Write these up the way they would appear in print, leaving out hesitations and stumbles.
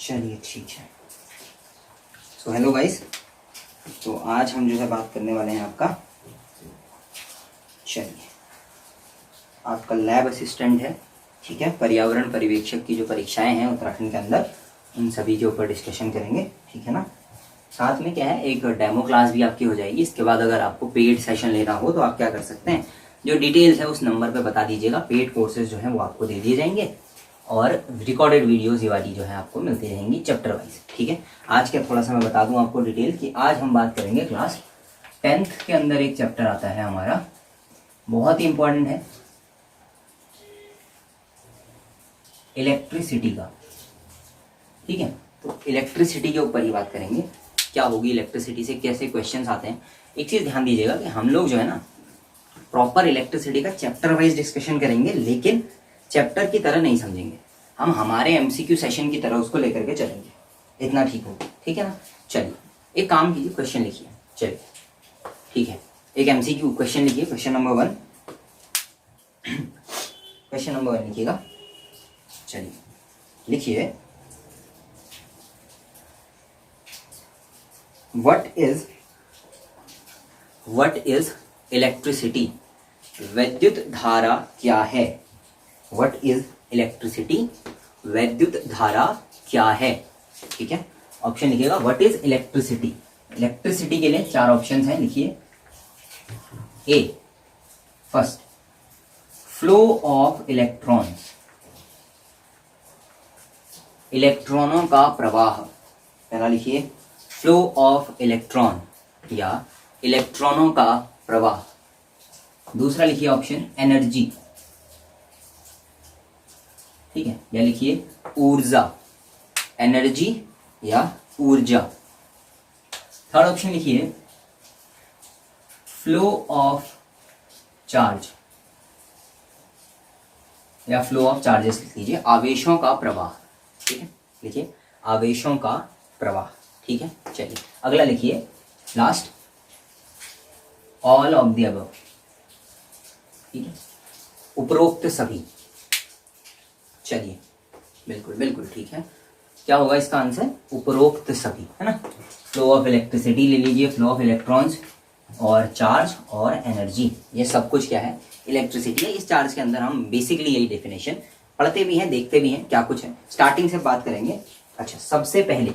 चलिए ठीक है। सो हेलो गाइस, तो आज हम जो है बात करने वाले हैं आपका लैब असिस्टेंट है, ठीक है। पर्यावरण पर्यवेक्षक की जो परीक्षाएं हैं उत्तराखंड के अंदर, उन सभी के ऊपर डिस्कशन करेंगे, ठीक है ना। साथ में क्या है, एक डेमो क्लास भी आपकी हो जाएगी। इसके बाद अगर आपको पेड सेशन लेना हो तो आप क्या कर सकते हैं, जो डिटेल्स है उस नंबर पे बता दीजिएगा। पेड कोर्सेज जो है वो आपको दे दिए जाएंगे और रिकॉर्डेड वीडियोस ये वाली जो है आपको मिलती रहेंगी चैप्टर वाइज, ठीक है। आज क्या थोड़ा सा मैं बता दूं आपको डिटेल कि आज हम बात करेंगे क्लास 10th के अंदर एक चैप्टर आता है हमारा, बहुत ही इंपॉर्टेंट है, इलेक्ट्रिसिटी का, ठीक है। तो इलेक्ट्रिसिटी के ऊपर ही बात करेंगे, क्या होगी इलेक्ट्रिसिटी से, कैसे क्वेश्चंस आते हैं। एक चीज ध्यान दीजिएगा कि हम लोग जो है ना प्रॉपर इलेक्ट्रिसिटी का चैप्टर वाइज डिस्कशन करेंगे, लेकिन चैप्टर की तरह नहीं समझेंगे हम, हमारे एमसीक्यू सेशन की तरह उसको लेकर के चलेंगे, इतना ठीक होगा, ठीक है ना। चलिए एक काम कीजिए, क्वेश्चन लिखिए, चलिए ठीक है। एक एमसीक्यू क्वेश्चन लिखिए, क्वेश्चन नंबर 1 क्वेश्चन नंबर 1 लिखिएगा। चलिए लिखिए, व्हाट इज इलेक्ट्रिसिटी, विद्युत धारा क्या है। व्हाट इज इलेक्ट्रिसिटी, विद्युत धारा क्या है, ठीक है। ऑप्शन लिखिएगा, व्हाट इज इलेक्ट्रिसिटी। इलेक्ट्रिसिटी के लिए 4 ऑप्शन हैं, लिखिए। ए फर्स्ट, फ्लो ऑफ इलेक्ट्रॉन्स, इलेक्ट्रॉनों का प्रवाह। पहला लिखिए, फ्लो ऑफ इलेक्ट्रॉन या इलेक्ट्रॉनों का प्रवाह। दूसरा लिखिए ऑप्शन एनर्जी, ठीक है, या लिखिए ऊर्जा, एनर्जी या ऊर्जा। थर्ड ऑप्शन लिखिए फ्लो ऑफ चार्ज या फ्लो ऑफ चार्जेस लिख लीजिए, आवेशों का प्रवाह, ठीक है, लिखिए आवेशों का प्रवाह, ठीक है। चलिए अगला लिखिए last, all of the above, ठीक है, उपरोक्त सभी। चलिए बिल्कुल बिल्कुल ठीक है, क्या होगा इसका आंसर, उपरोक्त सभी, है ना। फ्लो ऑफ इलेक्ट्रिसिटी ले लीजिए, फ्लो ऑफ इलेक्ट्रॉन्स और चार्ज और एनर्जी, ये सब कुछ क्या है, इलेक्ट्रिसिटी है। इस चार्ज के अंदर हम बेसिकली यही डेफिनेशन पढ़ते भी हैं, देखते भी हैं क्या कुछ है। स्टार्टिंग से बात करेंगे। अच्छा, सबसे पहले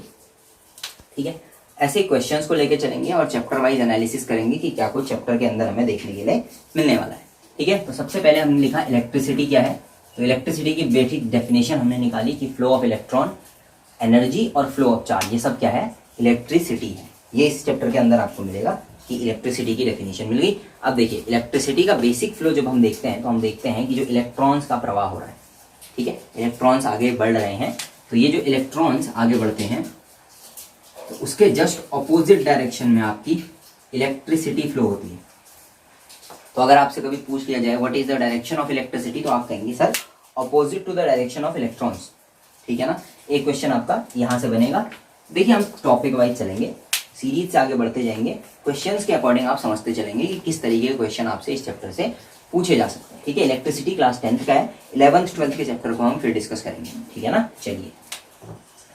ठीक है, ऐसे क्वेश्चंस को लेके चलेंगे और चैप्टर वाइज एनालिसिस करेंगे कि क्या कुछ चैप्टर के अंदर हमें देखने के लिए मिलने वाला है, ठीक है। तो सबसे पहले हमने लिखा इलेक्ट्रिसिटी क्या है, तो इलेक्ट्रिसिटी की बेसिक डेफिनेशन हमने निकाली कि फ्लो ऑफ इलेक्ट्रॉन, एनर्जी और फ्लो ऑफ चार्ज, ये सब क्या है, इलेक्ट्रिसिटी है। ये इस चैप्टर के अंदर आपको मिलेगा कि इलेक्ट्रिसिटी की डेफिनेशन मिल गई। अब देखिए इलेक्ट्रिसिटी का बेसिक फ्लो जब हम देखते हैं तो हम देखते हैं कि जो इलेक्ट्रॉन्स का प्रवाह हो रहा है, ठीक है, इलेक्ट्रॉन्स आगे बढ़ रहे हैं, तो ये जो इलेक्ट्रॉन्स आगे बढ़ते हैं तो उसके जस्ट ऑपोजिट डायरेक्शन में आपकी इलेक्ट्रिसिटी फ्लो होती है। तो अगर आपसे कभी पूछ लिया जाए what is the direction of electricity, तो आप कहेंगे sir opposite to the direction of electrons, ठीक है ना। एक क्वेश्चन आपका यहां से बनेगा। देखिए हम टॉपिक वाइज चलेंगे, सीरीज से आगे बढ़ते जाएंगे, क्वेश्चंस के अकॉर्डिंग आप समझते चलेंगे कि किस तरीके के क्वेश्चन आपसे इस चैप्टर से पूछे जा सकते हैं, ठीक है। इलेक्ट्रिसिटी क्लास 10th का है, 11th 12th के चैप्टर को हम फिर डिस्कस करेंगे, ठीक है ना। चलिए,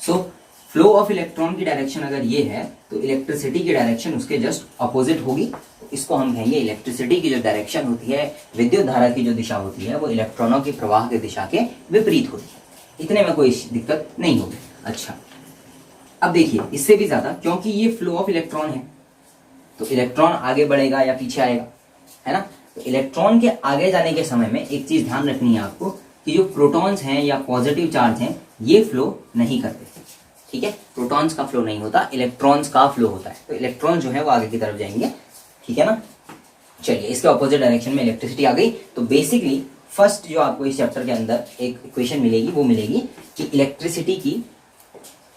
सो फ्लो ऑफ इलेक्ट्रॉन की डायरेक्शन अगर ये है तो इलेक्ट्रिसिटी की डायरेक्शन उसके जस्ट अपोजिट होगी, तो इसको हम कहेंगे इलेक्ट्रिसिटी की जो डायरेक्शन होती है, विद्युत धारा की जो दिशा होती है, वो इलेक्ट्रॉनों की प्रवाह की दिशा के विपरीत होती है। इतने में कोई दिक्कत नहीं होगी। अच्छा, अब देखिए इससे भी ज्यादा, क्योंकि ये फ्लो ऑफ इलेक्ट्रॉन है तो इलेक्ट्रॉन आगे बढ़ेगा या पीछे आएगा, है ना। तो इलेक्ट्रॉन के आगे जाने के समय में एक चीज ध्यान रखनी है आपको कि जो प्रोटॉन्स हैं या पॉजिटिव चार्ज हैं ये फ्लो नहीं करते, ठीक है। प्रोटॉन्स का फ्लो नहीं होता, इलेक्ट्रॉन्स का फ्लो होता है। तो इलेक्ट्रॉन जो है वो आगे की तरफ जाएंगे, ठीक है ना। चलिए, इसके ऑपोजिट डायरेक्शन में इलेक्ट्रिसिटी आ गई। तो बेसिकली फर्स्ट जो आपको इस चैप्टर के अंदर एक इक्वेशन मिलेगी वो मिलेगी कि इलेक्ट्रिसिटी की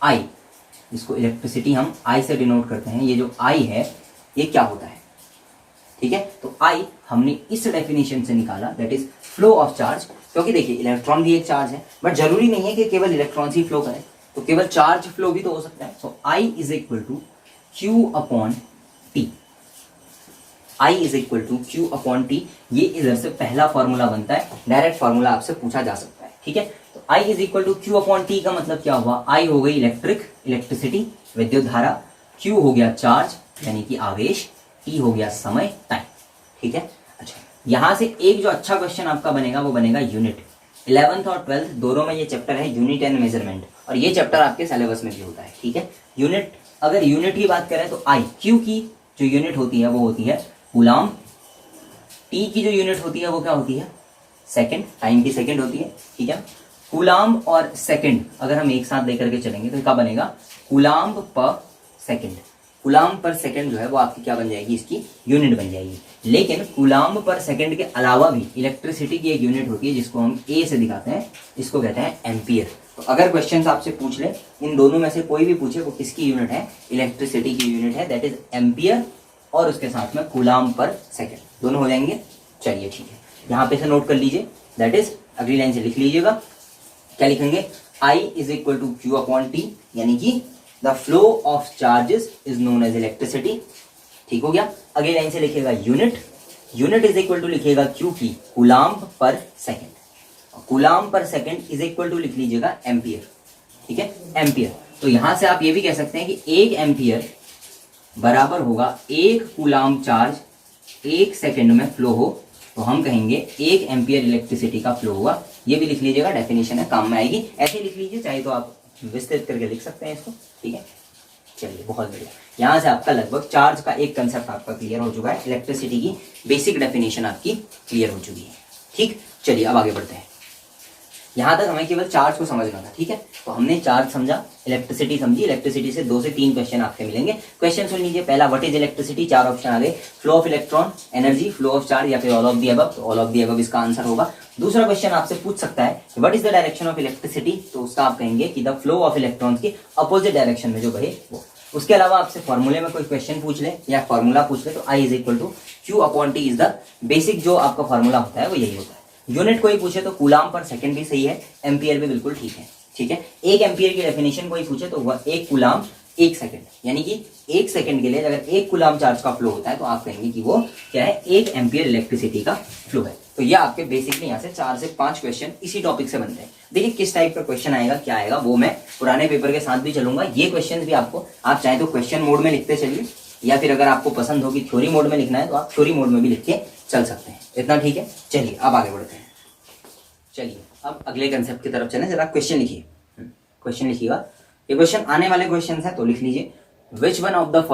आई, इसको इलेक्ट्रिसिटी हम आई से डिनोट करते हैं, ये जो आई है ये क्या होता है, ठीक है। तो आई हमने इस डेफिनेशन से निकाला, that is flow of charge. क्योंकि देखिए इलेक्ट्रॉन भी एक चार्ज है, बट जरूरी नहीं है कि केवल इलेक्ट्रॉन्स ही फ्लो करें, तो केवल चार्ज फ्लो भी तो हो सकता है। So I is equal to Q upon T, I is equal to Q upon T. ये इधर से पहला फॉर्मूला बनता है, डायरेक्ट फॉर्मूला आपसे पूछा जा सकता है, ठीक है। तो तो I is equal to Q upon T का मतलब क्या हुआ, I हो गई इलेक्ट्रिसिटी विद्युत धारा, Q हो गया चार्ज यानी कि आवेश, T हो गया समय टाइम। ठीक है। अच्छा, यहां से एक जो अच्छा क्वेश्चन आपका बनेगा वो बनेगा यूनिट। 11th और 12th दोनों में ये चैप्टर है यूनिट एंड मेजरमेंट, और ये चैप्टर आपके सिलेबस में भी होता है। ठीक है। यूनिट, अगर यूनिट की बात करें तो आई, क्यू की जो यूनिट होती है वो होती है कूलाम, टी की जो यूनिट होती है वो क्या होती है, सेकंड, टाइम की सेकंड होती है। ठीक है। कूलाम और सेकंड अगर हम एक साथ लेकर के चलेंगे तो क्या बनेगा, coulomb per second. Coulomb per second जो है वो आपकी क्या बन जाएगी, इसकी यूनिट बन जाएगी। लेकिन कूलाम पर सेकंड के अलावा भी इलेक्ट्रिसिटी की एक यूनिट होती है जिसको हम ए से दिखाते हैं, इसको कहते हैं एम्पियर। तो अगर क्वेश्चन आपसे पूछ ले, इन दोनों में से कोई भी पूछे वो किसकी यूनिट है, इलेक्ट्रिसिटी की यूनिट है, दैट इज एम्पियर, और उसके साथ में कूलाम पर सेकंड दोनों हो जाएंगे। चलिए ठीक है, यहाँ पे से नोट कर लीजिए, दैट इज अगली लाइन से लिख लीजिएगा। क्या लिखेंगे, I is equal to Q upon T, यानी कि the flow of charges is known as electricity. ठीक हो गया। अगली लाइन से लिखिएगा unit, unit is equal to लिखिएगा Q की coulomb per second, coulomb per second is equal to लिख लीजिएगा एम्पियर। ठीक है, एम्पियर। तो यहां से आप ये भी कह सकते हैं कि एक एम्पियर बराबर होगा एक कूलाम चार्ज एक सेकंड में फ्लो हो, तो हम कहेंगे एक एम्पियर इलेक्ट्रिसिटी का फ्लो हुआ। ये भी लिख लीजिएगा, डेफिनेशन है, काम में आएगी। ऐसे लिख लीजिए, चाहे तो आप विस्तृत करके लिख सकते हैं इसको। ठीक है, चलिए बहुत बढ़िया। यहाँ से आपका लगभग चार्ज का एक कंसेप्ट आपका क्लियर हो चुका है, इलेक्ट्रिसिटी की बेसिक डेफिनेशन आपकी क्लियर हो चुकी है। ठीक, चलिए अब आगे बढ़ते हैं। यहां तक हमें केवल चार्ज को समझना था। ठीक है, तो हमने चार्ज समझा, इलेक्ट्रिसिटी समझी। इलेक्ट्रिसिटी से 2 से 3 क्वेश्चन आपके मिलेंगे। क्वेश्चन सुन लीजिए। पहला, व्हाट इज इलेक्ट्रिसिटी, 4 ऑप्शन आ गए, flow of electron, energy, flow of charge, या फिर ऑल ऑफ दी अबव। तो ऑल ऑफ दी अबव इसका आंसर होगा। दूसरा क्वेश्चन आपसे पूछ सकता है what is the direction of electricity, तो उसका आप कहेंगे कि द फ्लो ऑफ इलेक्ट्रॉन्स की अपोजिट डायरेक्शन में जो बहे वो। उसके अलावा आपसे फॉर्मूले में कोई क्वेश्चन पूछ ले या फॉर्मूला पूछ ले, तो I is equal to Q upon T is the basic जो आपका फॉर्मूला होता है वो यही होता है। यूनिट कोई पूछे तो कूलाम पर सेकंड भी सही है, एम्पियर भी बिल्कुल ठीक है। ठीक है, एक एम्पियर की डेफिनेशन कोई पूछे तो वह एक कूलाम एक सेकंड, यानी कि एक सेकंड के लिए अगर एक कूलाम चार्ज का फ्लो होता है तो आप कहेंगे कि वो क्या है, एक एम्पियर इलेक्ट्रिसिटी का फ्लो है। तो ये आपके बेसिकली यहाँ से 4 से 5 क्वेश्चन इसी टॉपिक से बनते हैं। देखिए किस टाइप का क्वेश्चन आएगा, क्या आएगा, वो मैं पुराने पेपर के साथ भी चलूंगा। ये क्वेश्चन भी आपको, आप चाहे तो क्वेश्चन मोड में लिखते चलिए, या फिर अगर आपको पसंद होगी थ्योरी मोड में लिखना है तो आप थ्योरी मोड में भी लिख के चल सकते हैं। इतना ठीक है। चलिए अब आगे बढ़ते हैं। चलिए अब अगले कंसेप्ट की तरफ चलें। जरा क्वेश्चन लिखिए, क्वेश्चन लिखिएगा। ये क्वेश्चन आने वाले क्वेश्चन है तो लिख लीजिए, which one of the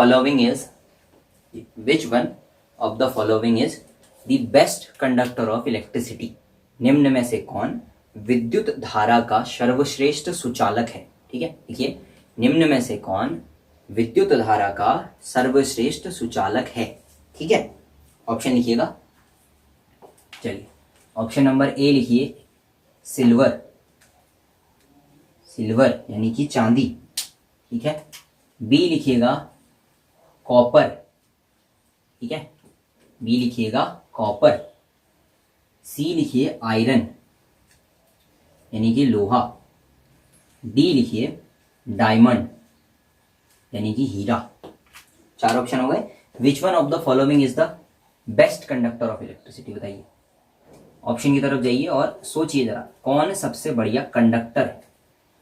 following is the best conductor of electricity. निम्न में से कौन विद्युत धारा का सर्वश्रेष्ठ सुचालक है। ठीक है, देखिए, निम्न में से कौन विद्युत धारा का सर्वश्रेष्ठ सुचालक है। ठीक है, ऑप्शन लिखिएगा। चलिए ऑप्शन नंबर ए लिखिए, सिल्वर, सिल्वर यानी कि चांदी। ठीक है, बी लिखिएगा कॉपर। ठीक है, बी लिखिएगा कॉपर। सी लिखिए आयरन यानी कि लोहा। डी लिखिए डायमंड यानी कि हीरा। 4 ऑप्शन हो गए। Which one of the following is the best conductor of electricity, बताइए। ऑप्शन की तरफ जाइए और सोचिए जरा, कौन सबसे बढ़िया कंडक्टर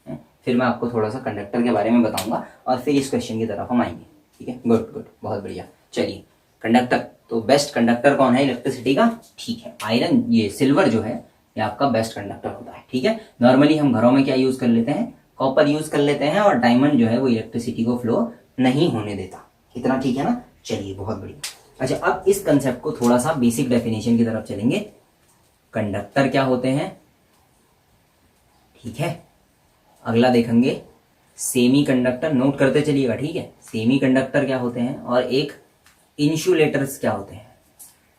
है। फिर मैं आपको थोड़ा सा कंडक्टर के बारे में बताऊंगा और फिर इस क्वेश्चन की तरफ हम आएंगे। ठीक है, गुड गुड, बहुत बढ़िया। चलिए कंडक्टर, तो बेस्ट कंडक्टर कौन है इलेक्ट्रिसिटी का, ठीक है, आयरन, ये सिल्वर जो है ये आपका बेस्ट कंडक्टर होता है। ठीक है, नॉर्मली हम घरों में क्या यूज कर लेते हैं, कॉपर यूज कर लेते हैं, और डायमंड जो है वो इलेक्ट्रिसिटी को फ्लो नहीं होने देता। इतना ठीक है ना। चलिए बहुत बढ़िया। अच्छा, अब इस कंसेप्ट को थोड़ा सा बेसिक डेफिनेशन की तरफ चलेंगे। कंडक्टर क्या होते हैं, ठीक है। अगला देखेंगे सेमी कंडक्टर, नोट करते चलिएगा। ठीक है, सेमी कंडक्टर क्या होते हैं, और एक इंसुलेटर्स क्या होते हैं।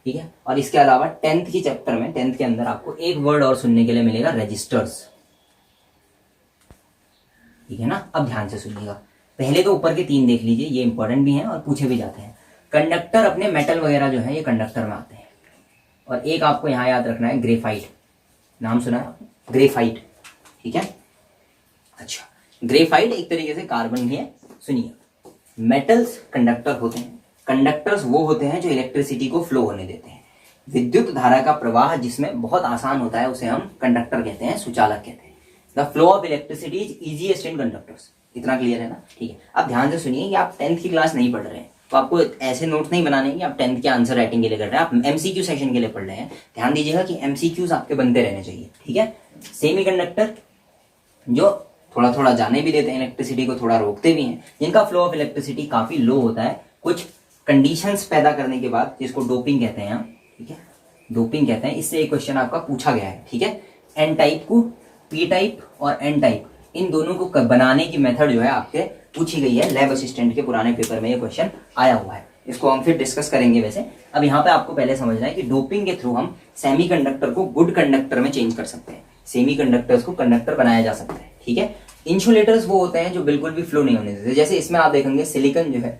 ठीक है, और इसके अलावा 10th की चैप्टर में, 10th के अंदर आपको एक वर्ड और सुनने के लिए मिलेगा, रजिस्टर्स। ठीक है ना। अब ध्यान से सुनिएगा, पहले तो ऊपर के 3 देख लीजिए, ये इंपॉर्टेंट भी हैं और पूछे भी जाते हैं। कंडक्टर अपने मेटल वगैरह जो है ये कंडक्टर में आते हैं। और एक आपको यहां याद रखना है, ग्रेफाइट, नाम सुना है, ग्रेफाइट। ठीक है, अच्छा, ग्रेफाइट एक तरीके से कार्बन ही है। सुनिए, मेटल्स कंडक्टर होते हैं। कंडक्टर्स वो होते हैं जो इलेक्ट्रिसिटी को फ्लो होने देते हैं। विद्युत धारा का प्रवाह जिसमें बहुत आसान होता है उसे हम कंडक्टर कहते हैं, सुचालक कहते हैं। The flow of electricity is easiest in conductors. इतना क्लियर है ना? ठीक है। अब ध्यान से सुनिए कि आप 10th की क्लास नहीं पढ़ रहे हैं तो आपको ऐसे नोट्स नहीं बनाने कि आप 10th के आंसर राइटिंग के लिए कर रहे हैं, आप एमसीक्यू सेक्शन के लिए पढ़ रहे हैं। ध्यान दीजिएगा कि एमसीक्यूज आपके बनते रहने चाहिए, ठीक है। सेमीकंडक्टर जो थोड़ा थोड़ा जाने भी देते हैं इलेक्ट्रिसिटी को, थोड़ा रोकते भी हैं, जिनका फ्लो ऑफ इलेक्ट्रिसिटी काफी लो होता है कुछ कंडीशंस पैदा करने के बाद, जिसको डोपिंग कहते हैं, ठीक है, डोपिंग कहते हैं। इससे एक क्वेश्चन आपका पूछा गया है, ठीक है। एन टाइप को, पी टाइप और एन टाइप, इन दोनों को बनाने की मेथड जो है आपके पूछी गई है। लैब असिस्टेंट के पुराने पेपर में ये क्वेश्चन आया हुआ है, इसको हम फिर डिस्कस करेंगे। वैसे अब यहाँ पे आपको पहले समझना है कि डोपिंग के थ्रू हम सेमीकंडक्टर को गुड कंडक्टर में चेंज कर सकते हैं, सेमीकंडक्टर्स को कंडक्टर बनाया जा सकता है, ठीक है। इंसुलेटर्स वो होते हैं जो बिल्कुल भी फ्लो नहीं होने देते, जैसे इसमें आप देखेंगे सिलिकॉन जो है,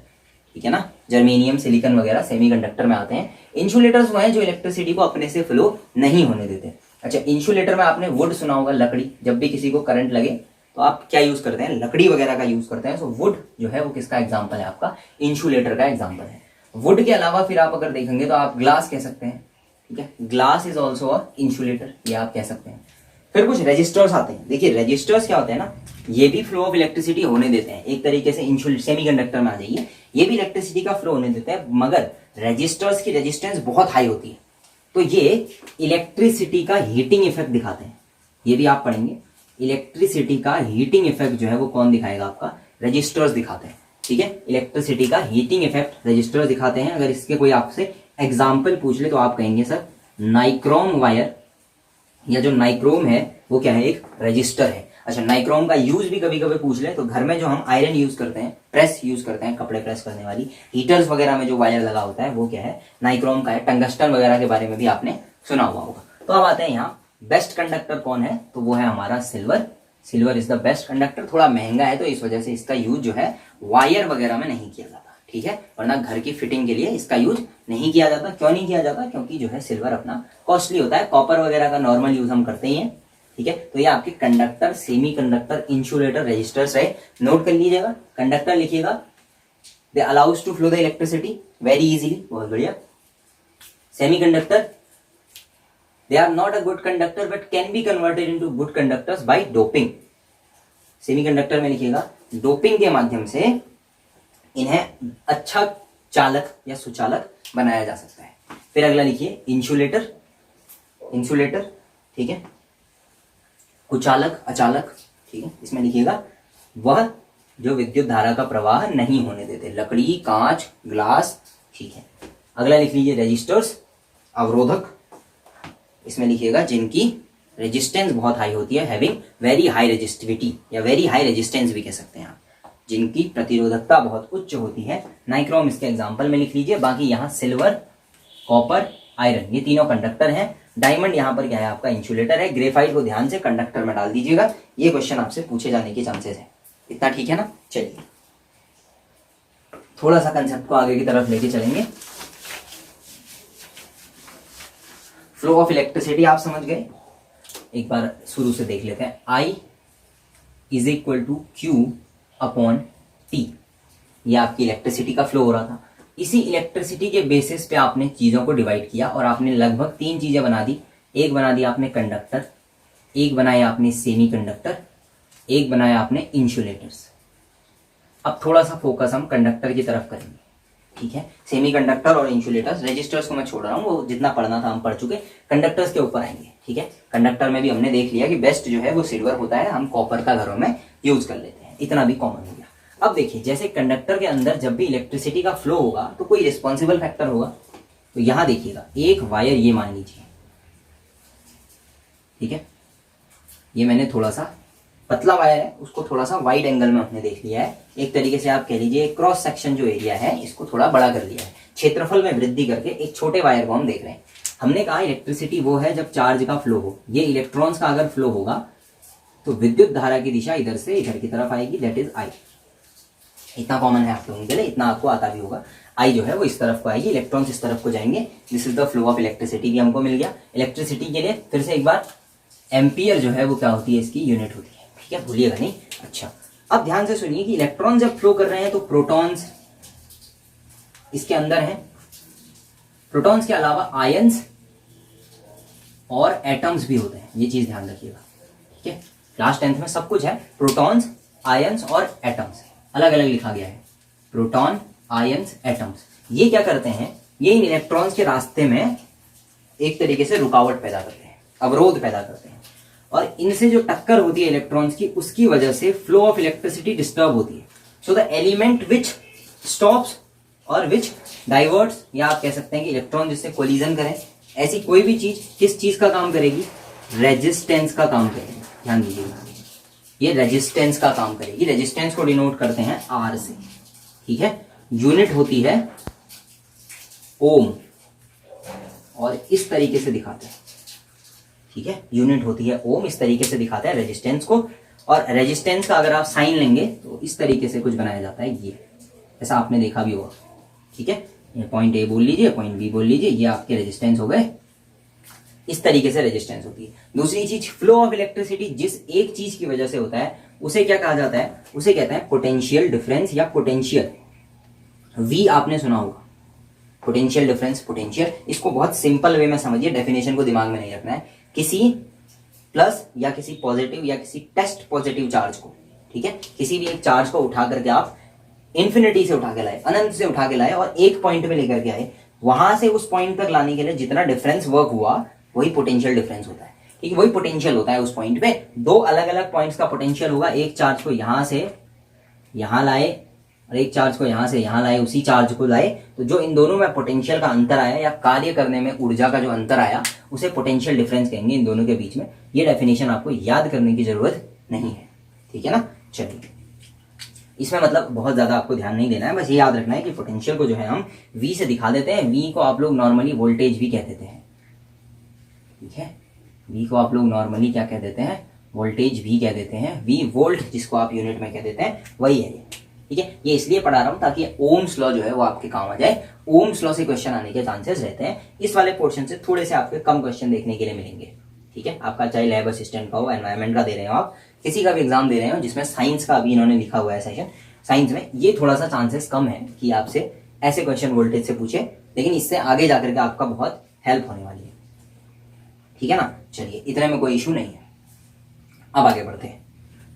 ठीक है ना, जर्मेनियम, सिलिकॉन वगैरह सेमीकंडक्टर में आते हैं। इंसुलेटर्स वो हैं जो इलेक्ट्रिसिटी को अपने से फ्लो नहीं होने देते। अच्छा, इंसुलेटर में आपने वुड सुना होगा, लकड़ी। जब भी किसी को करंट लगे तो आप क्या यूज करते हैं? लकड़ी वगैरह का यूज करते हैं। सो वुड जो है वो किसका एग्जाम्पल है? आपका इंसुलेटर का एग्जाम्पल है। वुड के अलावा फिर आप अगर देखेंगे तो आप ग्लास कह सकते हैं, ठीक है, glass is also a insulator, ये आप कह सकते हैं। फिर कुछ रेजिस्टर्स आते हैं। देखिए रेजिस्टर्स क्या होते हैं ना, ये भी फ्लो ऑफ इलेक्ट्रिसिटी होने देते हैं, एक तरीके से सेमीकंडक्टर में आ जाइए, ये भी इलेक्ट्रिसिटी का फ्लो होने देते हैं, मगर रेजिस्टर्स की रेजिस्टेंस बहुत हाई होती है, तो ये इलेक्ट्रिसिटी का हीटिंग इफेक्ट दिखाते हैं। ये भी आप पढ़ेंगे, इलेक्ट्रिसिटी का हीटिंग इफेक्ट जो है वो कौन दिखाएगा? आपका रेजिस्टर्स दिखाते हैं, ठीक है। इलेक्ट्रिसिटी का हीटिंग इफेक्ट रेजिस्टर्स दिखाते हैं। अगर इसके कोई आपसे एग्जाम्पल पूछ ले तो आप कहेंगे सर नाइक्रोम वायर, या जो नाइक्रोम है वो क्या है? एक रजिस्टर है। अच्छा, नाइक्रोम का यूज भी कभी कभी पूछ ले तो घर में जो हम आयरन यूज करते हैं, प्रेस यूज करते हैं, कपड़े प्रेस करने वाली, हीटर्स वगैरह में जो वायर लगा होता है वो क्या है? नाइक्रोम का है। टंगस्टन वगैरह के बारे में भी आपने सुना हुआ होगा। तो अब आते हैं यहाँ, बेस्ट कंडक्टर कौन है? तो वो है हमारा silver. Silver is the best conductor. थोड़ा महंगा है तो इस वजह से इसका यूज जो है वायर वगैरह में नहीं किया जाता, ठीक है, वरना घर की फिटिंग के लिए इसका यूज नहीं किया जाता। क्यों नहीं किया जाता? क्योंकि जो है सिल्वर अपना कॉस्टली होता है। कॉपर वगैरह का नॉर्मल यूज हम करते ही हैं, ठीक है। तो ये आपके conductor, semiconductor, insulator, resistors रहे। नोट कर लीजिएगा। कंडक्टर लिखिएगा, they allows to flow the electricity very easily, बहुत बढ़िया। Semiconductor, they are not a good conductor but can be converted into good conductors by doping। Semiconductor में लिखिएगा doping के माध्यम से इन्हें अच्छा चालक या सुचालक बनाया जा सकता है। फिर अगला लिखिए इंसुलेटर, इंसुलेटर, ठीक है, कुचालक, अचालक, ठीक है। इसमें लिखिएगा वह जो विद्युत धारा का प्रवाह नहीं होने देते, लकड़ी, कांच, ग्लास, ठीक है। अगला लिख लीजिए रेजिस्टर्स, अवरोधक। इसमें लिखिएगा जिनकी रेजिस्टेंस बहुत हाई होती है, हैविंग वेरी हाई रेजिस्टिविटी या वेरी हाई रेजिस्टेंस भी कह सकते हैं आप, जिनकी प्रतिरोधकता बहुत उच्च होती है। नाइक्रोम इसके एग्जांपल में लिख लीजिए। बाकी यहाँ सिल्वर, कॉपर, आयरन, ये तीनों कंडक्टर हैं। डायमंड यहाँ पर क्या है? आपका इंसुलेटर है। ग्रेफाइट को ध्यान से कंडक्टर में डाल दीजिएगा, ये क्वेश्चन आपसे पूछे जाने के चांसेस है। इतना ठीक है ना? चलिए थोड़ा सा कंसेप्ट को आगे की तरफ लेके चलेंगे। फ्लो ऑफ इलेक्ट्रिसिटी आप समझ गए, एक बार शुरू से देख लेते हैं। I is equal to Q upon T, ये आपकी इलेक्ट्रिसिटी का फ्लो हो रहा था। इसी इलेक्ट्रिसिटी के बेसिस पे आपने चीजों को डिवाइड किया और आपने लगभग 3 चीजें बना दी। एक बना दी आपने कंडक्टर, एक बनाया आपने सेमी कंडक्टर, एक बनाया आपने इंसुलेटर्स। अब थोड़ा सा फोकस हम कंडक्टर की तरफ करेंगे, ठीक है। सेमीकंडक्टर और इंसुलेटर्स, रेजिस्टर्स को मैं छोड़ रहा हूँ, वो जितना पढ़ना था हम पढ़ चुके। कंडक्टर्स के ऊपर आएंगे, ठीक है। कंडक्टर में भी हमने देख लिया कि बेस्ट जो है वो सिल्वर होता है, हम कॉपर का घरों में यूज कर लेते हैं, इतना भी कॉमन हो गया। अब देखिए जैसे कंडक्टर के अंदर जब भी इलेक्ट्रिसिटी का फ्लो होगा तो कोई रिस्पॉन्सिबल फैक्टर होगा। तो यहां देखिएगा एक वायर, ये मान लीजिए, ठीक है, ये मैंने थोड़ा सा पतला वायर है, उसको थोड़ा सा वाइड एंगल में हमने देख लिया है। एक तरीके से आप कह लीजिए क्रॉस सेक्शन जो एरिया है इसको थोड़ा बड़ा कर लिया है, क्षेत्रफल में वृद्धि करके एक छोटे वायर को हम देख रहे हैं। हमने कहा इलेक्ट्रिसिटी वो है जब चार्ज का फ्लो हो, ये इलेक्ट्रॉन्स का अगर फ्लो होगा तो विद्युत धारा की दिशा इधर से इधर की तरफ आएगी, दैट इज आई। इतना कॉमन है आप लोगों के लिए, इतना आपको आता भी होगा। आई जो है वो इस तरफ को आएगी, इलेक्ट्रॉन्स इस तरफ को जाएंगे। This is the flow of electricity भी हमको मिल गया। इलेक्ट्रिसिटी के लिए फिर से एक बार एम्पियर जो है वो क्या होती है, इसकी यूनिट होती है, ठीक है, भूलिएगा नहीं। अच्छा, अब ध्यान से सुनिए कि इलेक्ट्रॉन जब फ्लो कर रहे हैं तो प्रोटॉन्स इसके अंदर हैं, प्रोटॉन्स के अलावा आयंस और एटम्स भी होते हैं, ये चीज ध्यान रखिएगा, ठीक है। क्लास 10th में सब कुछ है, प्रोटॉन्स, आयंस और एटम्स अलग अलग लिखा गया है। प्रोटॉन, आयंस, एटम्स, ये क्या करते हैं, ये इन इलेक्ट्रॉन्स के रास्ते में एक तरीके से रुकावट पैदा करते हैं, अवरोध पैदा करते हैं, और इनसे जो टक्कर होती है इलेक्ट्रॉन्स की, उसकी वजह से फ्लो ऑफ इलेक्ट्रिसिटी डिस्टर्ब होती है। So the element which stops और विच डाइवर्ट्स, या आप कह सकते हैं कि इलेक्ट्रॉन जिससे कोलिजन करें, ऐसी कोई भी चीज किस चीज का काम करेगी, रेजिस्टेंस का काम करेगी। ध्यान दीजिएगा, ये रेजिस्टेंस का काम करेगी। रेजिस्टेंस को डिनोट करते हैं आर से, ठीक है। यूनिट होती है ओम, और इस तरीके से दिखाते हैं, ठीक है। यूनिट होती है ओम, इस तरीके से दिखाता है रेजिस्टेंस को। और रेजिस्टेंस का अगर आप साइन लेंगे तो इस तरीके से कुछ बनाया जाता है, ये ऐसा आपने देखा भी होगा, ठीक है। ये पॉइंट ए बोल लीजिए, पॉइंट बी बोल लीजिए, ये आपके रेजिस्टेंस हो गए। इस तरीके से रेजिस्टेंस होती है। दूसरी चीज, फ्लो ऑफ इलेक्ट्रिसिटी जिस एक चीज की वजह से होता है उसे क्या कहा जाता है, उसे कहते हैं पोटेंशियल डिफरेंस या पोटेंशियल। वी आपने सुना होगा, पोटेंशियल डिफरेंस, पोटेंशियल। इसको बहुत सिंपल वे में समझिए, डेफिनेशन को दिमाग में नहीं रखना है। किसी प्लस या किसी पॉजिटिव या किसी टेस्ट पॉजिटिव चार्ज को, ठीक है, किसी भी एक चार्ज को उठा करके आप इन्फिनिटी से उठा के लाए, अनंत से उठा के लाए और एक पॉइंट में लेकर के आए, वहां से उस पॉइंट तक लाने के लिए जितना डिफरेंस वर्क हुआ वही पोटेंशियल डिफरेंस होता है, ठीक है। वही पोटेंशियल होता है उस पॉइंट पे। दो अलग अलग पॉइंट्स का पोटेंशियल होगा, एक चार्ज को यहां से यहां लाए और एक चार्ज को यहां से यहां लाए, उसी चार्ज को लाए, तो जो इन दोनों में पोटेंशियल का अंतर आया या कार्य करने में ऊर्जा का जो अंतर आया उसे पोटेंशियल डिफरेंस कहेंगे इन दोनों के बीच में। ये डेफिनेशन आपको याद करने की जरूरत नहीं है, ठीक है ना। चलिए, इसमें मतलब बहुत ज्यादा आपको ध्यान नहीं देना है, बस ये याद रखना है कि पोटेंशियल को जो है हम V से दिखा देते हैं। V को आप लोग नॉर्मली वोल्टेज भी कह देते हैं, ठीक है। V को आप लोग नॉर्मली क्या कह देते हैं, वोल्टेज भी कह देते हैं। V वोल्ट जिसको आप यूनिट में कह देते हैं, वही है ये, ठीक है। ये इसलिए पढ़ा रहा हूं ताकि ओम्स लॉ जो है वो आपके काम आ जाए। ओम्स लॉ से क्वेश्चन आने के चांसेस रहते हैं। इस वाले पोर्शन से थोड़े से आपके कम क्वेश्चन देखने के लिए मिलेंगे, ठीक है। आपका चाहे लैब असिस्टेंट का हो, एनवायरमेंट का दे रहे हो, आप किसी का भी एग्जाम दे रहे हो जिसमें साइंस का अभी इन्होंने लिखा हुआ है सेशन, साइंस में ये थोड़ा सा चांसेस कम है कि आपसे ऐसे क्वेश्चन वोल्टेज से पूछे, लेकिन इससे आगे जाकर के आपका बहुत हेल्प होने वाली है, ठीक है ना। चलिए, इतने में कोई इशू नहीं है। अब आगे बढ़ते हैं,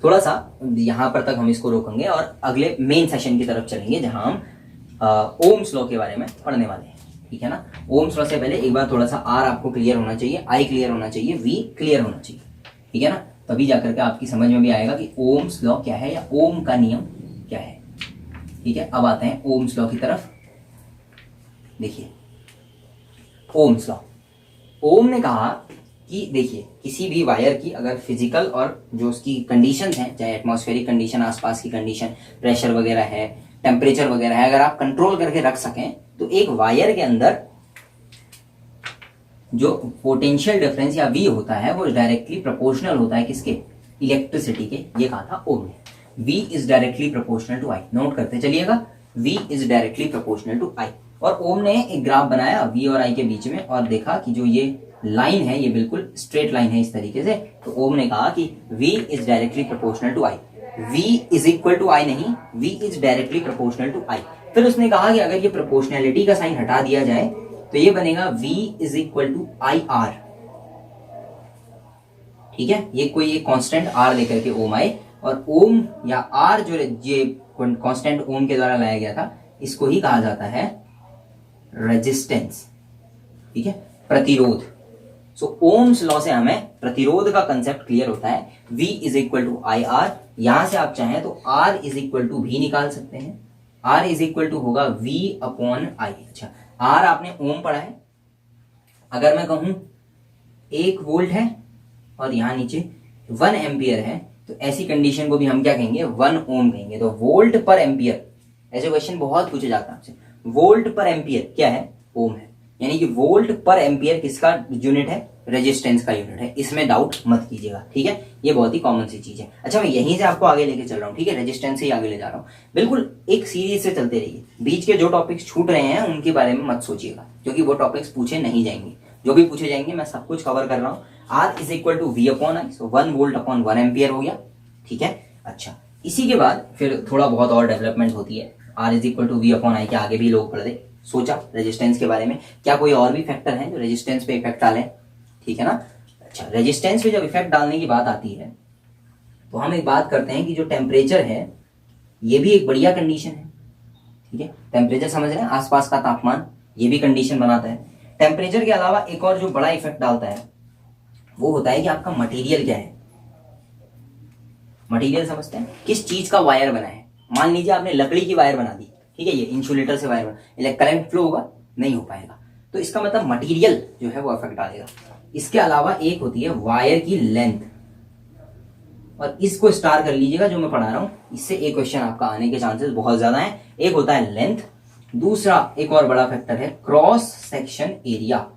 थोड़ा सा यहां पर तक हम इसको रोकेंगे और अगले मेन सेशन की तरफ चलेंगे जहां हम ओम्स लॉ के बारे में पढ़ने वाले हैं, ठीक है ना। ओम्स लॉ से पहले एक बार थोड़ा सा आर आपको क्लियर होना चाहिए, आई क्लियर होना चाहिए, वी क्लियर होना चाहिए, ठीक है ना। तभी जाकर के आपकी समझ में भी आएगा कि ओम्स लॉ क्या है या ओम का नियम क्या है, ठीक है। अब आते हैं ओम्स लॉ की तरफ। देखिए, ओम्स लॉ, ओम ने कहा कि देखिए किसी भी वायर की अगर फिजिकल और जो उसकी कंडीशंस हैं, चाहे एटमॉस्फेरिक कंडीशन, आसपास की कंडीशन, प्रेशर वगैरह है, टेम्परेचर वगैरह है, अगर आप कंट्रोल करके रख सकें तो एक वायर के अंदर जो पोटेंशियल डिफरेंस या V होता है वो डायरेक्टली प्रोपोर्शनल होता है किसके, इलेक्ट्रिसिटी के। ये कहा था ओम ने, V is directly proportional to I। Note करते चलिएगा, V is directly proportional to I। और ओम ने एक ग्राफ बनाया V और I के बीच में और देखा कि जो ये लाइन है ये बिल्कुल स्ट्रेट लाइन है इस तरीके से। तो ओम ने कहा कि V is directly proportional to I। V is equal to I नहीं, V is directly proportional to I। फिर उसने कहा कि अगर ये प्रोपोर्शनैलिटी का साइन हटा दिया जाए तो ये बनेगा V is equal to IR, ठीक है। ये कोई एक कांस्टेंट R लेकर के ओम आए और ओम या R जो ये कांस्टेंट ओम के द्वारा लाया गया था, इसको ही कहा जाता है रेजिस्टेंस, ठीक है, प्रतिरोध। सो ओम्स लॉ से हमें प्रतिरोध का कंसेप्ट क्लियर होता है। V is equal to IR, यहां से आप चाहें तो R is equal to V निकाल सकते हैं। R इज इक्वल टू होगा V अपॉन I। अच्छा, R आपने ओम पढ़ा है। अगर मैं कहूं 1 वोल्ट है और यहां नीचे 1 एम्पियर है तो ऐसी कंडीशन को भी हम क्या कहेंगे, 1 ओम कहेंगे। तो वोल्ट पर एम्पियर, ऐसे क्वेश्चन बहुत पूछे जाता है आपसे, वोल्ट पर एम्पियर क्या है, ओम है। यानी कि वोल्ट पर एम्पियर किसका यूनिट है, रेजिस्टेंस का यूनिट है। इसमें डाउट मत कीजिएगा, ठीक है। ये बहुत ही कॉमन सी चीज है। अच्छा, मैं यहीं से आपको आगे लेके चल रहा हूँ, ठीक है, रेजिस्टेंस से ही आगे ले जा रहा हूँ। बिल्कुल एक सीरीज से चलते रहिए, बीच के जो टॉपिक्स छूट रहे हैं उनके बारे में मत सोचिएगा, क्योंकि वो टॉपिक्स पूछे नहीं जाएंगे। जो भी पूछे जाएंगे मैं सब कुछ कवर कर रहा हूँ। R is equal to V upon I, so 1 volt upon 1 ampere हो गया, ठीक है। अच्छा, इसी के बाद फिर थोड़ा बहुत और डेवलपमेंट होती है। R is equal to V upon I के आगे भी लोग पढ़ दे, सोचा रेजिस्टेंस के बारे में, क्या कोई और भी फैक्टर है जो रेजिस्टेंस पे इफेक्ट डालें, ठीक है ना। अच्छा, रेजिस्टेंस पे जब इफेक्ट डालने की बात आती है तो हम एक बात करते हैं कि जो टेम्परेचर है ये भी एक बढ़िया कंडीशन है, ठीक है। टेम्परेचर समझ रहे हैं, आसपास का तापमान, ये भी कंडीशन बनाता है। टेम्परेचर के अलावा एक और जो बड़ा इफेक्ट डालता है वो होता है कि आपका मटेरियल क्या है। मटेरियल समझते हैं, किस चीज का वायर बना है। मान लीजिए आपने लकड़ी की वायर बना दी, ठीक है, ये इंसुलेटर से वायर बना, करंट फ्लो होगा नहीं हो पाएगा, तो इसका मतलब मटेरियल जो है वो इफेक्ट डालेगा। इसके अलावा एक होती है वायर की लेंथ, और इसको स्टार कर लीजिएगा जो मैं पढ़ा रहा हूं, इससे एक क्वेश्चन आपका आने के चांसेस बहुत ज्यादा हैं। एक होता है लेंथ, दूसरा एक और बड़ा फैक्टर है क्रॉस सेक्शन एरिया,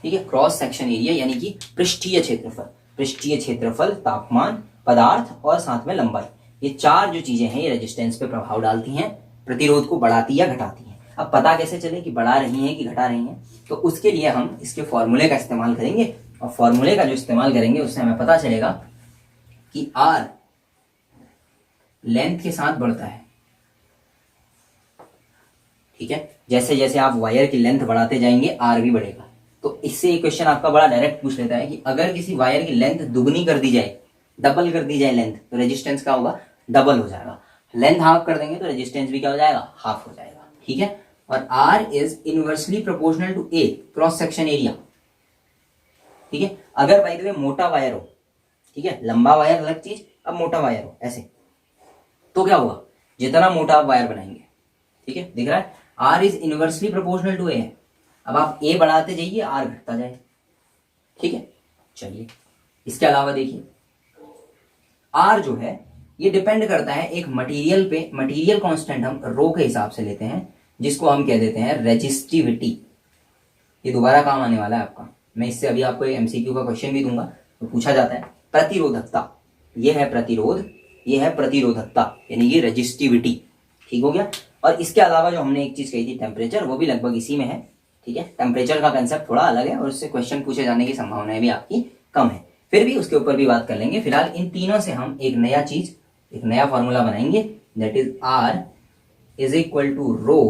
ठीक है। क्रॉस सेक्शन एरिया यानी कि पृष्ठीय क्षेत्रफल, पृष्ठीय क्षेत्रफल, तापमान, पदार्थ और साथ में लंबाई, ये चार जो चीजें हैं ये रेजिस्टेंस पे प्रभाव डालती हैं, प्रतिरोध को बढ़ाती या घटाती हैं। अब पता कैसे चले कि बढ़ा रही हैं कि घटा रही हैं, तो उसके लिए हम इसके फॉर्मूले का इस्तेमाल करेंगे, और फॉर्मूले का जो इस्तेमाल करेंगे उससे हमें पता चलेगा कि आर लेंथ के साथ बढ़ता है, ठीक है। जैसे जैसे आप वायर की लेंथ बढ़ाते जाएंगे आर भी बढ़ेगा। तो इससे एक क्वेश्चन आपका बड़ा डायरेक्ट पूछ लेता है कि अगर किसी वायर की लेंथ दुगनी कर दी जाए, डबल कर दी जाए लेंथ, तो रेजिस्टेंस क्या होगा, डबल हो जाएगा। लेंथ हाफ कर देंगे तो रेजिस्टेंस भी क्या हो जाएगा, हाफ हो जाएगा, ठीक है। और R is inversely proportional to a cross section area, ठीक है। अगर बाय द वे मोटा वायर हो, ठीक है, लंबा वायर अलग चीज, अब मोटा वायर हो ऐसे, तो क्या होगा, जितना मोटा आप वायर बनाएंगे, ठीक है, दिख रहा है, R is inversely proportional to A है। अब आप ए बढ़ाते जाइए आर घटता जाए, ठीक है। चलिए इसके अलावा देखिए आर जो है ये डिपेंड करता है एक मटेरियल पे, मटेरियल कांस्टेंट हम रो के हिसाब से लेते हैं, जिसको हम कह देते हैं रेजिस्टिविटी। ये दोबारा काम आने वाला है आपका, मैं इससे अभी आपको एक एमसीक्यू का क्वेश्चन भी दूंगा, तो पूछा जाता है प्रतिरोधकता, ये है प्रतिरोध, ये है प्रतिरोधकता, यानी कि रेजिस्टिविटी, ठीक हो गया। और इसके अलावा जो हमने एक चीज कही थी टेम्परेचर, वो भी लगभग इसी में है, ठीक है। टेम्परेचर का कंसेप्ट थोड़ा अलग है और उससे क्वेश्चन पूछे जाने की संभावनाएं भी आपकी कम है, फिर भी उसके ऊपर भी बात कर लेंगे। फिलहाल इन तीनों से हम एक नया चीज, एक नया फॉर्मूला बनाएंगे, that is R is equal to rho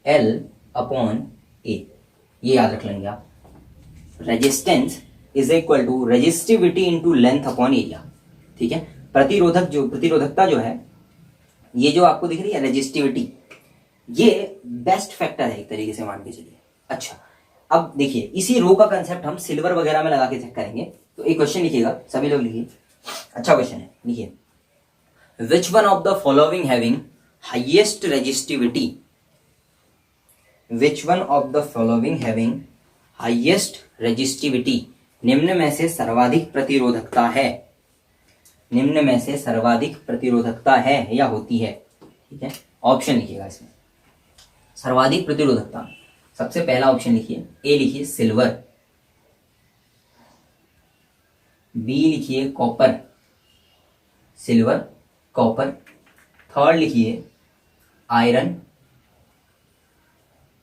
L upon A, ये याद रख लेंगे आप। Resistance is equal to resistivity into length upon area, ठीक है। प्रतिरोधक जो, प्रतिरोधकता जो है, ये जो आपको दिख रही है रेजिस्टिविटी, ये बेस्ट फैक्टर है एक तरीके से मान के चलिए। अच्छा अब देखिए इसी रो का कंसेप्ट हम सिल्वर वगैरह में लगा के चेक करेंगे। तो एक क्वेश्चन लिखिएगा, सभी लोग लिखिए, अच्छा क्वेश्चन है, लिखिए which one of the following having highest resistivity, which one of the following having highest resistivity, निम्न में से सर्वाधिक प्रतिरोधकता है, निम्न में से सर्वाधिक प्रतिरोधकता है या होती है, ठीक है। ऑप्शन लिखिएगा इसमें, सर्वाधिक प्रतिरोधकता, सबसे पहला ऑप्शन लिखिए, ए लिखिए सिल्वर, बी लिखिए कॉपर, सिल्वर कॉपर, थर्ड लिखिए आयरन,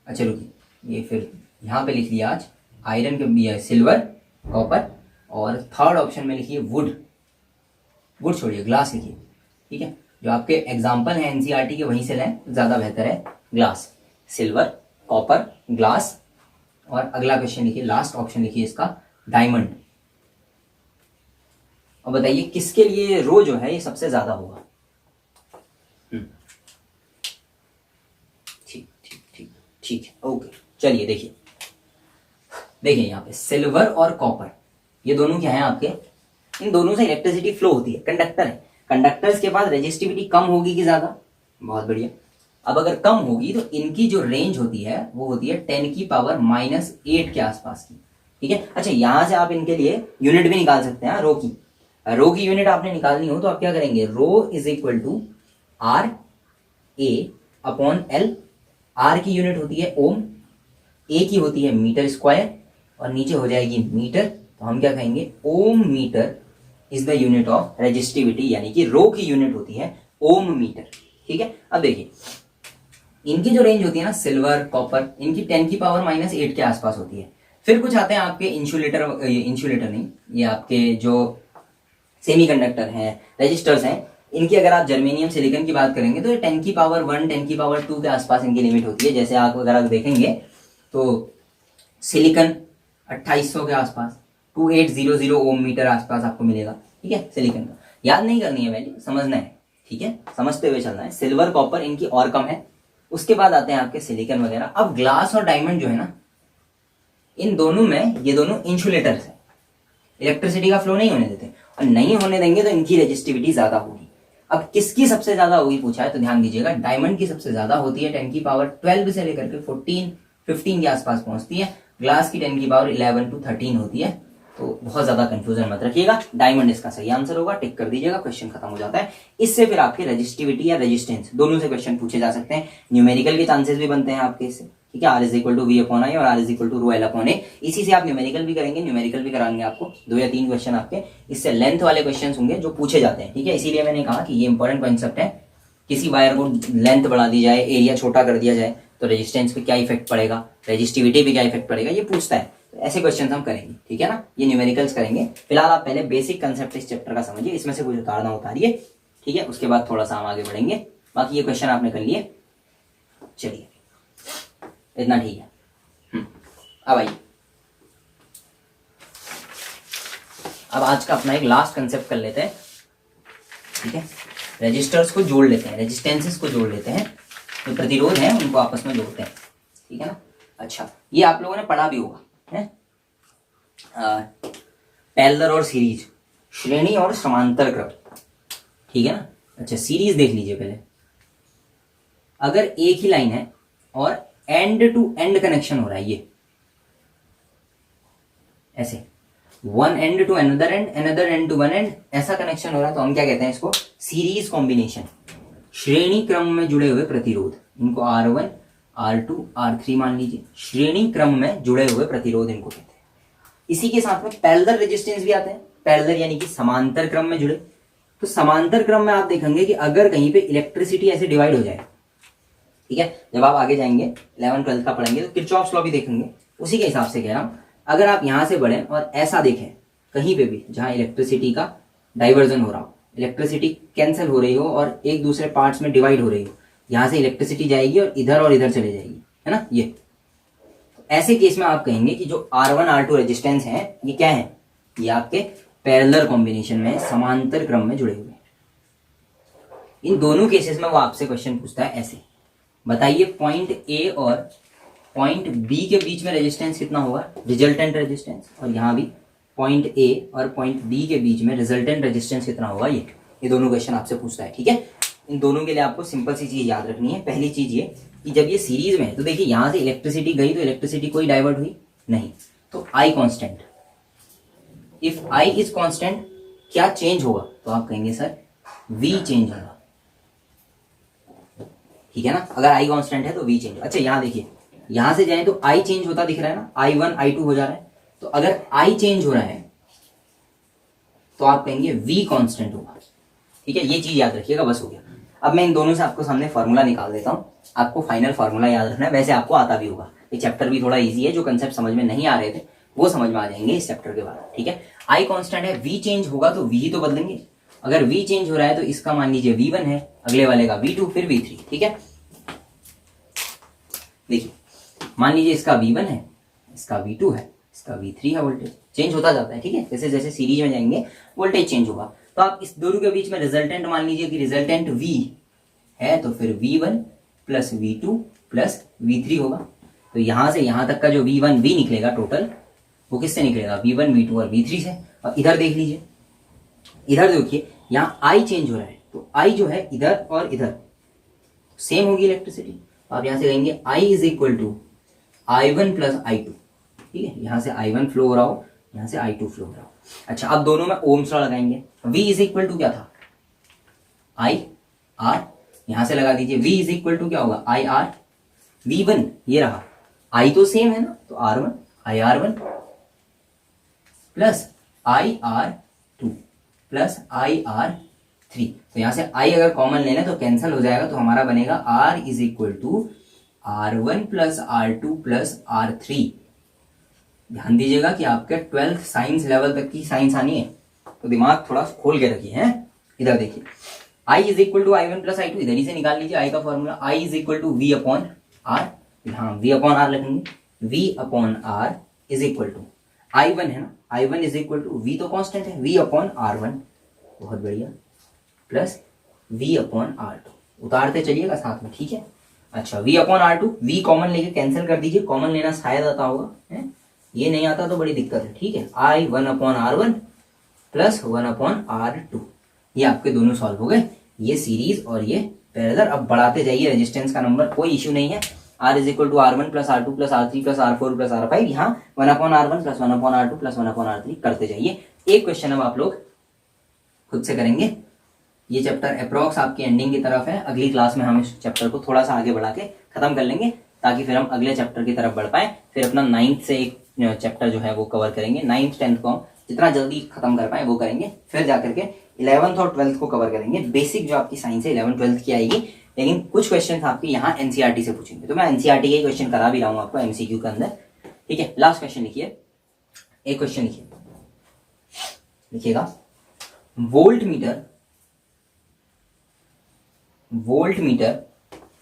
अच्छा रुकिए ये फिर यहां पे लिख लिया आज आयरन के भी है, सिल्वर कॉपर, और थर्ड ऑप्शन में लिखिए वुड, वुड छोड़िए ग्लास लिखिए, ठीक है। जो आपके एग्जाम्पल हैं एनसीईआरटी के वहीं से लें ज्यादा बेहतर है, ग्लास, सिल्वर कॉपर ग्लास, और अगला क्वेश्चन लिखिए, लास्ट ऑप्शन लिखिए इसका डायमंड। और बताइए किसके लिए रो जो है ये सबसे ज्यादा होगा। ठीक ठीक ठीक ठीक है, ओके। चलिए देखिए, देखिए यहाँ पे सिल्वर और कॉपर ये दोनों क्या है आपके, इन दोनों से इलेक्ट्रिसिटी फ्लो होती है, कंडक्टर है, कंडक्टर्स के पास रेजिस्टिविटी कम होगी कि ज्यादा, बहुत बढ़िया। अब अगर कम होगी तो इनकी जो रेंज होती है वो होती है 10 की पावर -8 के आसपास की, ठीक है। अच्छा यहां से आप इनके लिए यूनिट भी निकाल सकते हैं, रो की, रो की यूनिट आपने निकालनी हो तो आप क्या करेंगे, rho is equal to R A upon L, R की यूनिट होती है ओम, ए की होती है मीटर स्क्वायर, और नीचे हो जाएगी मीटर, तो हम क्या कहेंगे ohm metre is the unit of resistivity, यानी कि रो की यूनिट होती है ओम मीटर, ठीक है। अब देखिए इनकी जो रेंज होती है ना सिल्वर कॉपर, इनकी 10 की पावर -8 के आसपास होती है। फिर कुछ आते हैं आपके इंसुलेटर, इंसुलेटर नहीं, ये आपके जो सेमीकंडक्टर हैं, रजिस्टर्स हैं, इनकी अगर आप जर्मेनियम सिलिकॉन की बात करेंगे तो ये 10 की पावर 1 10 की पावर 2 के आसपास इनकी लिमिट होती है। जैसे आप अगर आप देखेंगे तो सिलिकॉन 2800 के आसपास, 2800 ओम मीटर आसपास आपको मिलेगा, ठीक है सिलिकॉन का। याद नहीं करनी है वैल्यू, समझना है, ठीक है, समझते हुए चलना है। सिल्वर कॉपर इनकी और कम है। उसके बाद आते हैं आपके सिलिकॉन वगैरह। अब ग्लास और डायमंड जो है ना, इन दोनों में ये दोनों इंसुलेटर्स है, इलेक्ट्रिसिटी का फ्लो नहीं होने देते, और नहीं होने देंगे तो इनकी रेजिस्टिविटी ज्यादा होगी। अब किसकी सबसे ज्यादा होगी पूछा है तो ध्यान दीजिएगा, डायमंड की सबसे ज्यादा होती है, 10 की पावर 12 से लेकर के 14-15 के आसपास पहुंचती है। ग्लास की 10 की पावर 11 to 13 होती है। तो बहुत ज्यादा कंफ्यूजन मत रखिएगा, डायमंड इसका सही आंसर होगा, टिक कर दीजिएगा, क्वेश्चन खत्म हो जाता है। इससे फिर आपके रेजिस्टिविटी या रेजिस्टेंस दोनों से क्वेश्चन पूछे जा सकते हैं, न्यूमेरिकल के चांसेस भी बनते हैं आपके इससे, ठीक है। R is equal to V upon I और R is equal to rho L upon A, इसी से आप न्यूमेरिकल भी करेंगे, न्यूमेरिकल भी कराएंगे आपको 2 या 3 क्वेश्चन आपके इससे लेंथ वाले क्वेश्चन होंगे जो पूछे जाते हैं, ठीक है। इसीलिए मैंने कहा कि ये इंपॉर्टेंट कॉन्सेप्ट है, किसी वायर को लेंथ बढ़ा दी जाए, एरिया छोटा कर दिया जाए तो रेजिस्टेंस पे क्या इफेक्ट पड़ेगा, रेजिस्टिविटी पे क्या इफेक्ट पड़ेगा, ये पूछता है। तो ऐसे क्वेश्चन हम करेंगे, ठीक है ना, ये न्यूमेरिकल्स करेंगे। फिलहाल आप पहले बेसिक कंसेप्ट इस चैप्टर का समझिए, इसमें से कुछ उतारना उतारिए, ठीक है, उसके बाद थोड़ा सा हम आगे बढ़ेंगे। बाकी ये क्वेश्चन आपने कर लिए, चलिए इतना ठीक है। अब आइए, अब आज का अपना एक लास्ट कंसेप्ट कर लेते हैं, ठीक है। रेजिस्टर्स को जोड़ लेते हैं, रेजिस्टेंसेस को जोड़ लेते हैं, जो प्रतिरोध है उनको आपस में जोड़ते हैं, ठीक है ना। अच्छा, ये आप लोगों ने पढ़ा भी होगा, है पैरेलल और सीरीज, श्रेणी और समांतर क्रम, ठीक है ना। अच्छा, सीरीज देख लीजिए पहले। अगर एक ही लाइन है और एंड टू एंड कनेक्शन हो रहा है, ये ऐसे one end to another end, another end to one end, ऐसा कनेक्शन हो रहा है तो हम क्या कहते हैं इसको, सीरीज कॉम्बिनेशन। श्रेणी क्रम में जुड़े हुए प्रतिरोध, इनको R1 R2 R3 मान लीजिए, श्रेणी क्रम में जुड़े हुए प्रतिरोध इनको कहते हैं। इसी के साथ में पैरेलल रेजिस्टेंस भी आते हैं, पैरेलल यानी कि समांतर क्रम में जुड़े। तो समांतर क्रम में आप देखेंगे कि अगर कहीं पे इलेक्ट्रिसिटी ऐसे डिवाइड हो जाए, ठीक है, जब आप आगे जाएंगे 11th-12th का पढ़ेंगे तो किरचॉफ्स लॉ भी देखेंगे, उसी के हिसाब से कह रहा हूं। अगर आप यहां से बढ़े और ऐसा देखें कहीं पे भी जहां इलेक्ट्रिसिटी का डाइवर्जन हो रहा हो, इलेक्ट्रिसिटी कैंसिल हो रही हो और एक दूसरे पार्ट्स में डिवाइड हो रही हो, यहां से इलेक्ट्रिसिटी जाएगी और इधर चले जाएगी, है ना, ये ऐसे केस में आप कहेंगे कि जो R1 R2 रेजिस्टेंस है ये क्या है, ये आपके पैरेलल कॉम्बिनेशन में समांतर क्रम में जुड़े हुए हैं। इन दोनों केसेस में वो आपसे क्वेश्चन पूछता है ऐसे, बताइए पॉइंट ए और पॉइंट बी के बीच में रेजिस्टेंस कितना होगा, रिजल्टेंट रेजिस्टेंस, और यहाँ भी पॉइंट ए और पॉइंट बी के बीच में रिजल्टेंट रेजिस्टेंस कितना होगा, ये दोनों क्वेश्चन आपसे पूछता है, ठीक है। इन दोनों के लिए आपको सिंपल सी चीज याद रखनी है। पहली चीज ये कि जब ये सीरीज में है तो देखिए यहां से इलेक्ट्रिसिटी गई तो इलेक्ट्रिसिटी कोई डाइवर्ट हुई नहीं, तो I constant, if I is constant क्या चेंज होगा, तो आप कहेंगे सर वी चेंज होगा, ठीक है ना। अगर आई कांस्टेंट है तो वी चेंज। अच्छा, यहां देखिए, यहां से जाए तो आई चेंज होता दिख रहा है ना, I1 I2 हो जा रहा है, तो अगर आई चेंज हो रहा है तो आप कहेंगे वी कांस्टेंट होगा, ठीक है। ये चीज याद रखिएगा, बस हो गया। अब मैं इन दोनों से आपको सामने फॉर्मूला निकाल देता हूं, आपको फाइनल फॉर्मूला याद रखना है, वैसे आपको आता भी होगा, ये चैप्टर भी थोड़ा इजी है, जो कंसेप्ट समझ में नहीं आ रहे थे वो समझ में आ जाएंगे इस चैप्टर के बाद, ठीक है। आई कांस्टेंट है, वी चेंज होगा तो वी ही तो बदलेंगे, अगर वी चेंज हो रहा है तो इसका मान लीजिए V1 है, अगले वाले का V2, फिर V3, ठीक है। देखिए मान लीजिए इसका V1 है, इसका V2 है, इसका V3 है, वोल्टेज चेंज होता जाता है, ठीक है। जैसे जैसे सीरीज में जाएंगे वोल्टेज चेंज होगा। तो आप इस दोनों के बीच में रिजल्टेंट मान लीजिए कि रिजल्टेंट V है, तो फिर V1 plus V2 plus V3 होगा। तो यहां से यहां तक का जो V1 V निकलेगा टोटल, वो किससे निकलेगा, V1 V2 और V3 से। और इधर देख लीजिए, इधर देखिए यहाँ I चेंज हो रहा है, तो I जो है इधर और इधर सेम होगी इलेक्ट्रिसिटी, तो आप यहां से कहेंगे I is equal to I1 plus I2, ठीक है। यहां से I1 फ्लो हो रहा हो, यहां से I2 फ्लो हो रहा हो। अच्छा, अब दोनों में ओम्स लॉ लगाएंगे। V इज इक्वल टू क्या था, I R, यहां से लगा दीजिए V इज इक्वल टू क्या होगा, I R। V1 ये रहा, I तो सेम है ना, तो R1 I R1 plus I R2 plus I R3। तो यहां से I अगर कॉमन लेना तो कैंसिल हो जाएगा, तो हमारा बनेगा R is equal to R1 plus R2 plus R3। ध्यान दीजिएगा कि आपके 12th साइंस लेवल तक की साइंस आनी है, तो दिमाग थोड़ा खोल के रखिए, हैं। इधर देखिए I is equal to I1 plus I2, इधर ही से निकाल लीजिए I का formula, I is equal to V upon R, हाँ V अपॉन R लिखेंगे, V upon R is equal to I1 है ना, I1 is equal to V तो कांस्टेंट है, V अपॉन R1, बहुत बढ़िया, प्लस v अपॉन R2, उतारते चलिएगा साथ में, ठीक है। अच्छा v upon R2, v common लेके कैंसिल कर दीजिए, कॉमन लेना शायद आता होगा, है ये नहीं आता तो बड़ी दिक्कत है, ठीक है। I 1 upon R1 plus 1 upon R2, ये आपके दोनों सॉल्व हो गए, ये सीरीज और ये पैरेलल। अब बढ़ाते जाइए रेजिस्टेंस का नंबर, कोई इश्यू नहीं है। R is equal to R1 plus R2 plus R3 plus R4 plus R5, यहाँ 1 upon R1 plus 1 upon R2 plus 1 upon R3 करते जाइए। एक क्वेश्चन अब आप लोग खुद से करेंगे, ये चैप्टर अप्रॉक्स आपकी एंडिंग की तरफ है, अगली क्लास में हम इस चैप्टर को थोड़ा सा आगे बढ़ा के खत्म कर लेंगे, ताकि फिर हम अगले चैप्टर की तरफ बढ़ पाए। फिर अपना 9th से एक चैप्टर जो है वो कवर करेंगे, 9th 10th को हम जितना जल्दी खत्म कर पाए वो करेंगे, फिर जाकर के 11th और 12th को कवर करेंगे। बेसिक जो आपकी साइंस है 11th 12th की आएगी, लेकिन कुछ क्वेश्चन आपके यहाँ एनसीईआरटी से पूछेंगे, तो मैं एनसीईआरटी के क्वेश्चन करा भी रहा हूँ आपको एमसीक्यू के अंदर, ठीक है। लास्ट क्वेश्चन लिखिए, एक क्वेश्चन लिखिए, लिखिएगा वोल्ट मीटर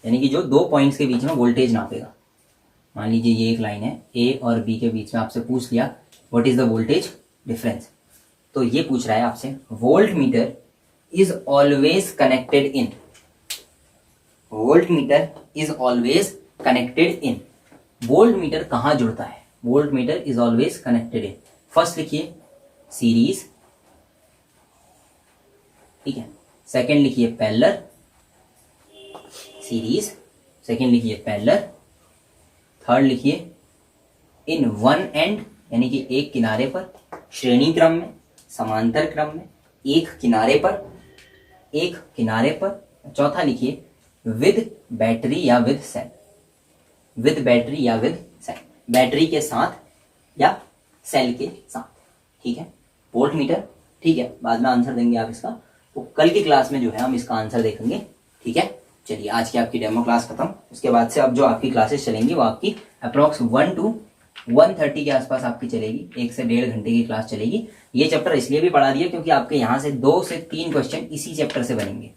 यानी कि जो दो पॉइंट्स के बीच में वोल्टेज नापेगा। मान लीजिए ये एक लाइन है, ए और बी के बीच में आपसे पूछ लिया what is the voltage difference, तो ये पूछ रहा है आपसे volt meter is always connected in, volt meter is always connected in, volt meter कहां जुड़ता है, volt meter is always connected in. First लिखिए सीरीज, ठीक है। सेकंड लिखिए पैरेलल, सीरीज, सेकंड लिखिए पैरेलल। थर्ड लिखिए इन वन एंड यानी कि एक किनारे पर, श्रेणी क्रम में, समांतर क्रम में, एक किनारे पर। चौथा लिखिए विद बैटरी या विद सेल, विद बैटरी या विद सेल, बैटरी के साथ या सेल के साथ, ठीक है। वोल्ट मीटर, ठीक है, बाद में आंसर देंगे आप इसका, तो कल की क्लास में जो है हम इसका आंसर देखेंगे, ठीक है। चलिए आज की आपकी डेमो क्लास खत्म, उसके बाद से अब जो आपकी क्लासेस चलेंगी वो आपकी अप्रॉक्स 1 to 1:30 के आसपास आपकी चलेगी, 1 से 1.5 घंटे की क्लास चलेगी। ये चैप्टर इसलिए भी पढ़ा दिया क्योंकि आपके यहाँ से 2 से 3 क्वेश्चन इसी चैप्टर से बनेंगे,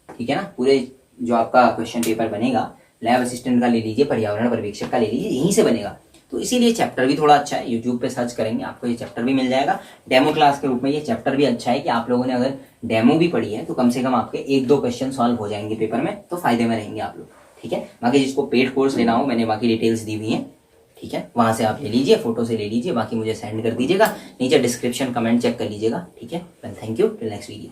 ठीक है ना। पूरे जो आपका क्वेश्चन पेपर बनेगा, लैब असिस्टेंट का ले लीजिए, पर्यावरण पर्यवेक्षक का ले लीजिए, यहीं से बनेगा, तो इसीलिए चैप्टर भी थोड़ा अच्छा है। यूट्यूब पे सर्च करेंगे आपको ये चैप्टर भी मिल जाएगा डेमो क्लास के रूप में। ये चैप्टर भी अच्छा है कि आप लोगों ने अगर डेमो भी पढ़ी है तो कम से कम आपके 1-2 क्वेश्चन सॉल्व हो जाएंगे पेपर में, तो फायदे में रहेंगे आप लोग, ठीक है। बाकी जिसको पेड कोर्स लेना हो, मैंने बाकी डिटेल्स दी हुई है, ठीक है, वहां से आप ले लीजिए, फोटो से ले लीजिए, बाकी मुझे सेंड कर दीजिएगा, नीचे डिस्क्रिप्शन कमेंट चेक कर लीजिएगा, ठीक है। Thank you, till next video.